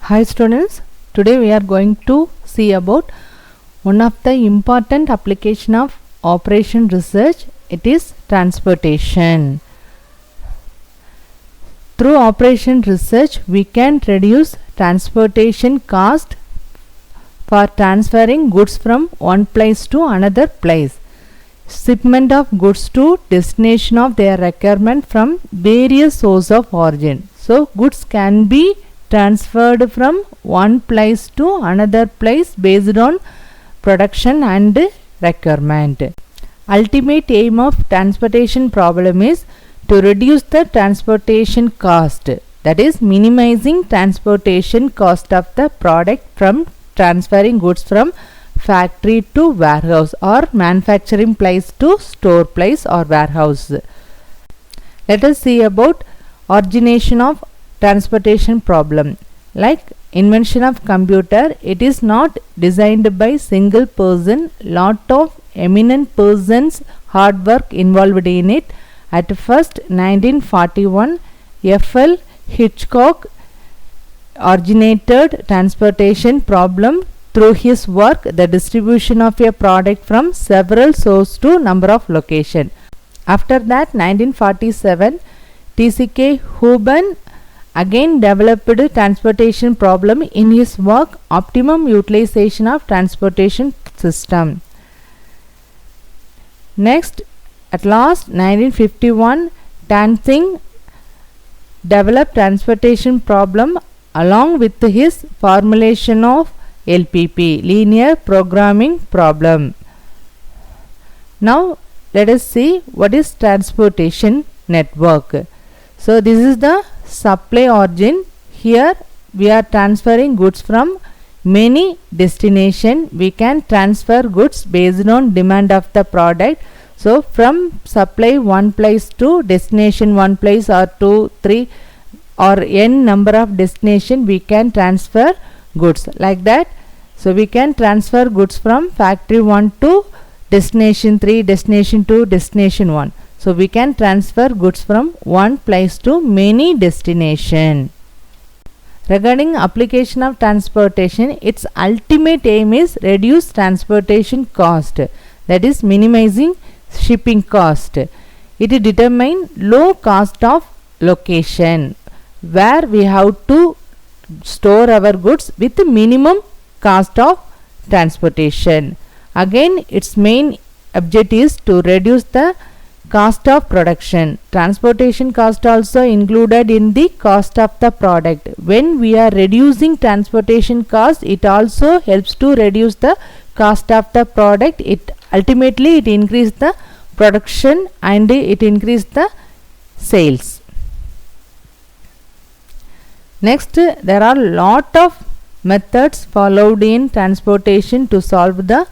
Hi students, today we are going to see about one of the important application of operation research. It is transportation. Through operation research we can reduce transportation cost for transferring goods from one place to another place. Shipment of goods to destination of their requirement from various sources of origin. So goods can be transferred from one place to another place based on production and requirement. Ultimate aim of transportation problem is to reduce the transportation cost, that is minimizing transportation cost of the product from transferring goods from factory to warehouse or manufacturing place to store place or warehouse. Let us see about origination of transportation problem. Like invention of computer, it is not designed by single person, lot of eminent persons hard work involved in it. At first 1941 F.L. Hitchcock originated transportation problem through his work the distribution of a product from several sources to number of location. After that 1947 T.C.K. Houben again developed transportation problem in his work Optimum Utilization of Transportation System. Next, at last 1951 Tansing developed transportation problem along with his formulation of LPP, linear programming problem. Now let us see what is transportation network. So this is the supply origin. Here we are transferring goods from many destination. We can transfer goods based on demand of the product. So from supply one place to destination one place or 2, 3 or n number of destination we can transfer goods like that. So we can transfer goods from factory 1 to destination 3, destination 2, destination 1. So we can transfer goods from one place to many destination. Regarding application of transportation, its ultimate aim is reduce transportation cost, that is minimizing shipping cost. It determine low cost of location where we have to store our goods with minimum cost of transportation. Again, its main objective is to reduce the cost of production. Transportation cost also included in the cost of the product. When we are reducing transportation cost, it also helps to reduce the cost of the product. It ultimately it increase the production and it increase the sales. Next, there are lot of methods followed in transportation to solve the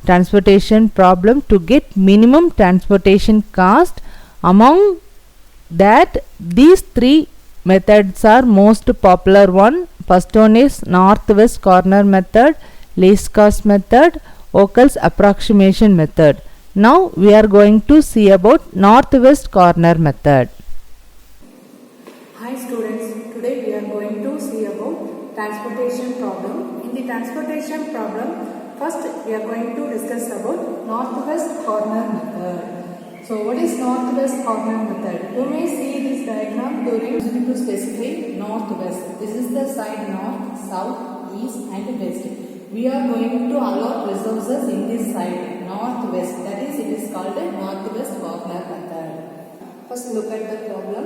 transportation problem to get minimum transportation cost. Among that, these three methods are most popular one. First one is northwest corner method, least cost method, Ockel's approximation method. Now we are going to see about northwest corner method. Hi students, today we are going to see about transportation problem. In the transportation problem, first we are going to discuss about northwest corner method. So what is northwest corner method? You may see this diagram during using to specify northwest. This is the side north, south, east and west. We are going to allot resources in this side northwest, that is it is called a northwest corner method. First look at the problem.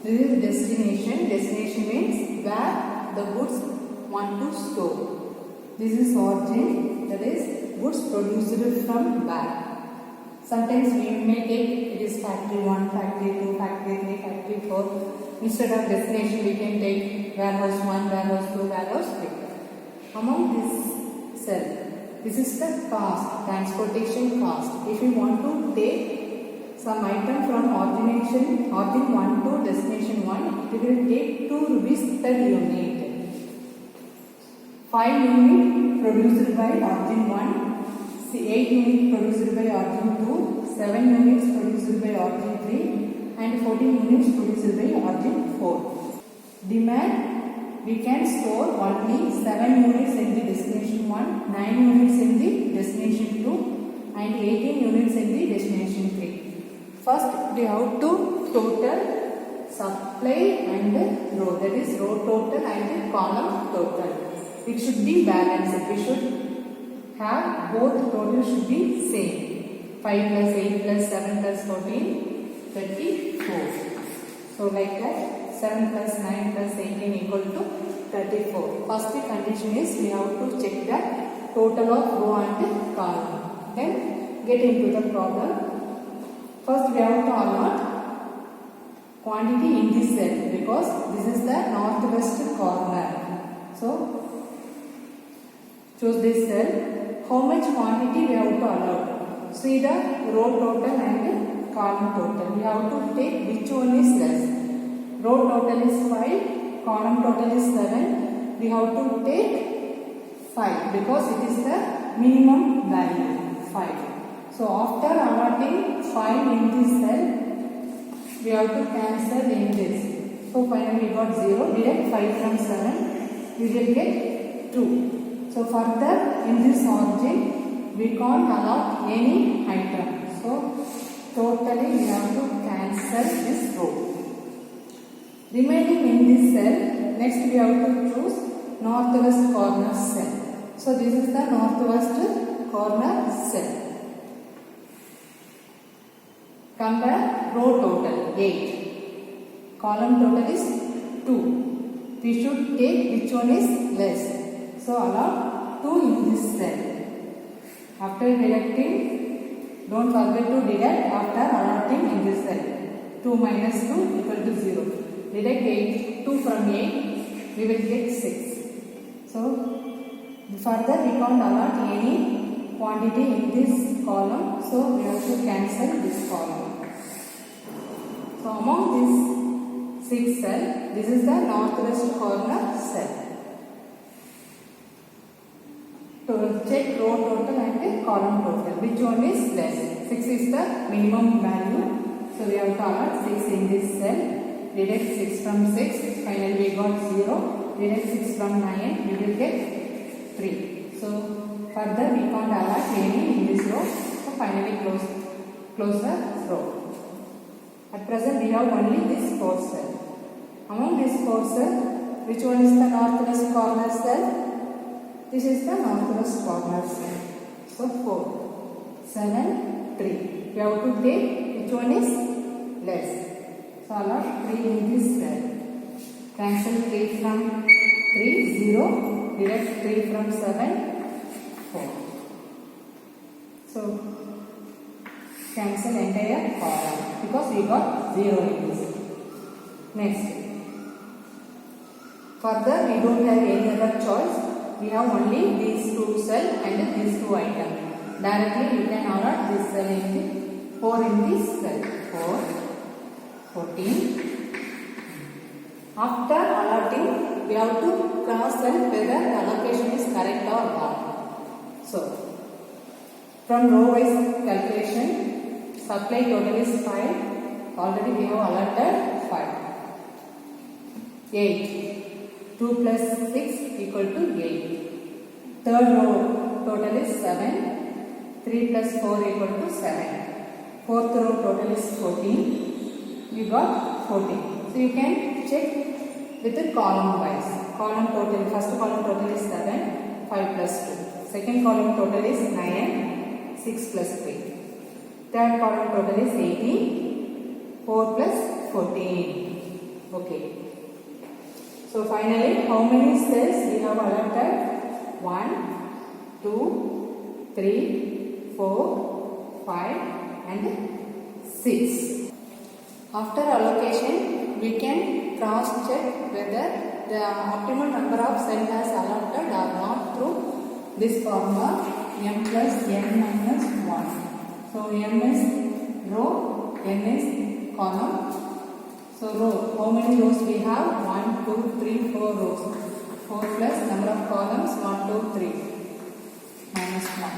This is destination. Destination means where the goods want to store. This is origin, that is goods produced from where. Sometimes we may take it is factory 1, factory 2, factory 3, factory 4. Instead of destination we can take warehouse 1, warehouse 2, warehouse 3. Among this cell, this is the cost, transportation cost. If we want to take some item from origin 1 to destination 1, it will take 2 rupees per unit. 5 unit produced by origin 1, 8 units produced by origin 2, 7 units produced by origin 3 and 14 units produced by origin 4. Demand we can store only 7 units in the destination 1, 9 units in the destination 2 and 18 units in the destination 3. First we have to total supply and row, that is row total and column total. It should be balanced. We should have both total should be same. 5 plus 8 plus 7 plus 14, 34. So like that 7 plus 9 plus 18 equal to 34. First condition is we have to check the total of row and column. Then get into the problem. First we have to allot quantity in this cell because this is the northwest corner. So choose this cell. How much quantity we have to allot? See the row total and column total. We have to take which one is less. Row total is 5, column total is 7. We have to take 5 because it is the minimum value 5. So after allotting 5 in this cell, we have to cancel in this. So finally we got 0. Deduct 5 from 7, we will get 2. So further in this object, we can't allot any item. So totally we have to cancel this row. Remaining in this cell, next we have to choose northwest corner cell. So this is the northwest corner cell. Compare row total 8. Column total is 2. We should take which one is less. So allot 2 in this cell. After deducting, don't forget to deduct after allotting in this cell. 2 minus 2 equal to 0. Deduct 8, 2 from 8, we will get 6. So further we can't allot any quantity in this column. So we have to cancel this column. So among these 6 cells, this is the northwest corner cell. To check row total and column total, which one is less? 6 is the minimum value, so we have to allot 6 in this cell. Deduct 6 from 6, finally we got 0. Deduct 6 from 9, we will get 3. So further we can't allot any in this row, so finally close the row. At present we have only this 4 cell. Among these 4 cells, which one is the northwest corner cell? This is the northwest corner cell. So 4, 7, 3. We have to take which one is less. So allot 3 in this cell. Cancel 3 from 3, 0. Deduct 3 from 7, 4. So cancel entire column because we got 0 in this. Next. Further we don't have any other choice. We have only these 2 cells and these 2 items. Directly you can allot this cell in the 4 in this cell. 4, 14. After allotting, we have to cross-check whether the allocation is correct or not. So, from row-wise calculation, supply total is 5. Already we have allotted 5. 8. 2 plus 6 equal to 8. Third row total is 7. 3 plus 4 equal to 7. Fourth row total is 14. We got 14. So you can check with the column wise. Column total, first column total is 7. 5 plus 2. Second column total is 9. 6 plus 3. Third column total is 18. 4 plus 14. Okay. So finally, how many cells we have allotted? 1, 2, 3, 4, 5 and 6. After allocation, we can cross check whether the optimal number of cells has allotted or not through this formula m plus n minus 1. So m is row, n is column. So row, how many rows we have? 1, 2, 3, 4 rows. 4 plus number of columns 1, 2, 3 minus 1.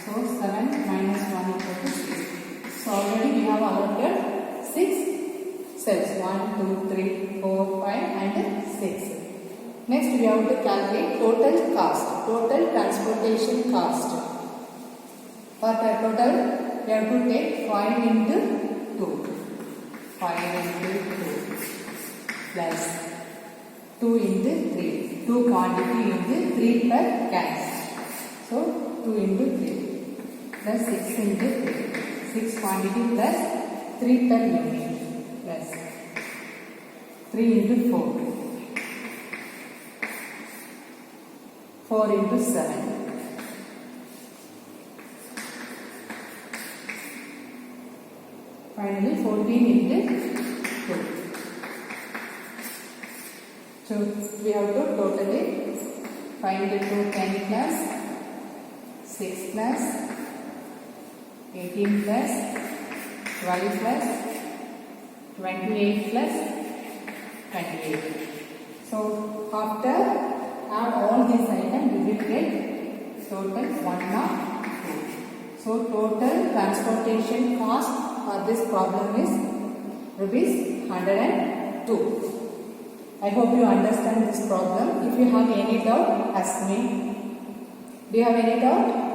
So 7 minus 1 equal to 6. So already we have allotted 6 cells. 1, 2, 3, 4, 5 and 6. Next we have to calculate total cost, total transportation cost. For the total we have to take 5 into 2. 5 into 2 plus 2 into 3. 2 quantity into 3 per cans. So 2 into 3 plus 6 into 3. 6 quantity plus 3 per unit plus 3 into 4. 4 into 7. Finally 14 into 2. So we have to total it. 5 into 2, 10 plus 6 plus 18 plus 12 plus 28 plus 28. So after add all these items we will get total 102. So total transportation cost for this problem is rupees 102. I hope you understand this problem. If you have any doubt, ask me. Do you have any doubt?